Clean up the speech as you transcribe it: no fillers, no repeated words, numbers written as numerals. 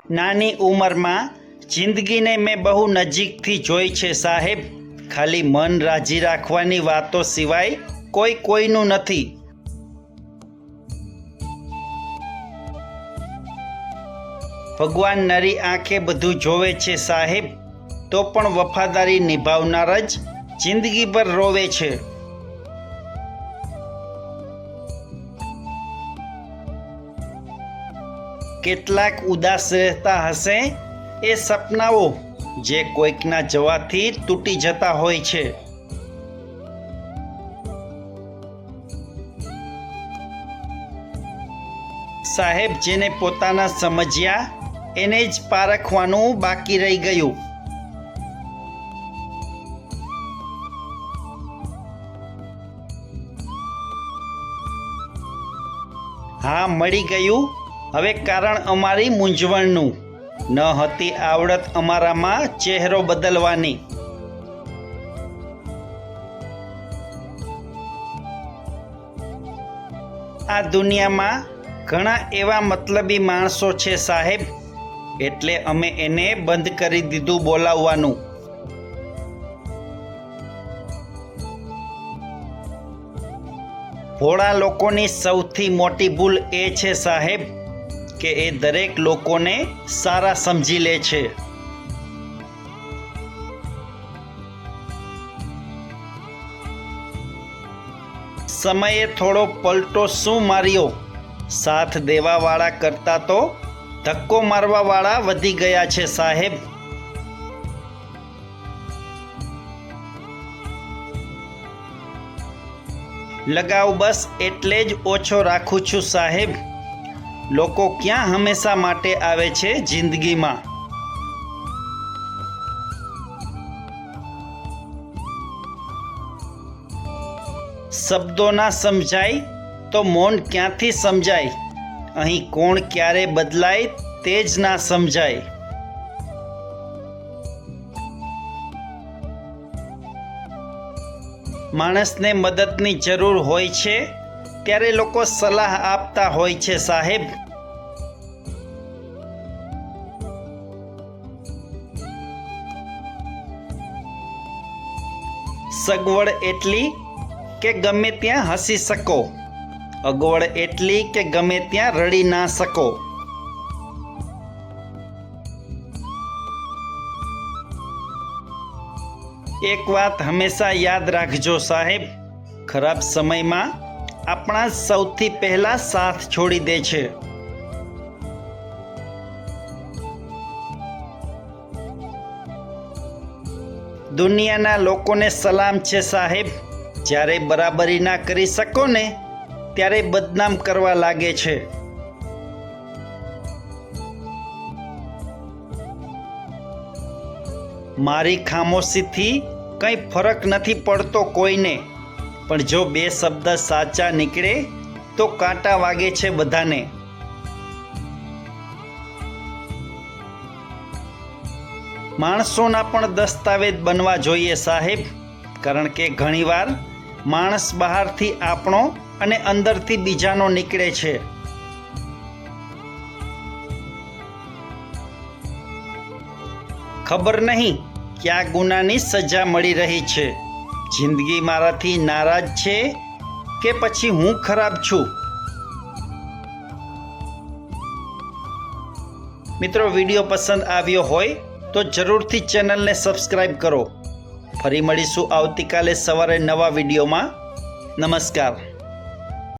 નાની ઉંમરમાં જિંદગીને મેં બહુ નજીકથી જોઈ છે સાહેબ. ખાલી મન રાજી રાખવાની વાતો સિવાય કોઈનું નથી. ભગવાન નરી આંખે બધું જોવે છે સાહેબ, તો પણ વફાદારી નિભાવનાર જ જિંદગીભર રોવે છે. કેટલાક ઉદાસ રહેતા હશે એ સપનાઓ જે કોઈકના જવાથી તૂટી જતા હોય છે. સાહેબ, જેને પોતાના સમજ્યા એને જ પારખવાનું બાકી રહી ગયું. હા, મળી ગયું હવે કારણ અમારી મૂંઝવણનું. ન હતી આવડત અમારામાં ચહેરો બદલવાની. આ દુનિયામાં ઘણા એવા મતલબી માણસો છે સાહેબ, એટલે અમે એને બંધ કરી દીધું બોલાવવાનું. ભોળા લોકોની સૌથી મોટી ભૂલ એ છે સાહેબ કે એ દરેક લોકોને સારા સમજી લે છે. સમયે થોડો પલટો શું માર્યો, સાથ દેવાવાળા કરતાં તો ધક્કો મારવાવાળા વધી ગયા છે સાહેબ. લગાવ બસ એટલે જ ઓછો રાખું છું સાહેબ. લોકો ક્યાં હંમેશા માટે આવે છે જિંદગીમાં. શબ્દો ના સમજાય તો મૌન ક્યાંથી સમજાય. અહીં કોણ ક્યારે બદલાય તે જ ના સમજાય. માણસને મદદની જરૂર હોય છે ત્યારે લોકો સલાહ આપતા હોય છે સાહેબ. સગવડ એટલી કે ગમે ત્યાં હસી શકો, અગવડ એટલી કે ગમે ત્યાં રડી ના શકો. એક વાત હંમેશા યાદ રાખજો સાહેબ, ખરાબ સમયમાં આપણા સૌથી પહેલા સાથ છોડી દે છે. દુનિયાના લોકોને સલામ છે સાહેબ, જ્યારે બરાબરી ના કરી શકો ને ત્યારે બદનામ કરવા લાગે છે. મારી ખામોશીથી કંઈ ફરક નથી પડતો કોઈને, પણ જો બે શબ્દ સાચા નીકળે તો કાંટા વાગે છે બધાને. માણસોના પણ દસ્તાવેજ બનવા જોઈએ સાહેબ, કારણ કે ઘણીવાર માણસ બહારથી આપણો અને અંદરથી બીજાનો નીકળે છે. ખબર નહીં ક્યાં ગુનાની સજા મળી રહી છે. જિંદગી મારાથી નારાજ છે કે પછી હું ખરાબ છું. મિત્રો, વિડીયો પસંદ આવ્યો હોય તો જરૂરથી ચેનલને સબસ્ક્રાઈબ કરો. ફરી મળીશું આવતીકાલે સવારે નવા વિડીયોમાં. નમસ્કાર.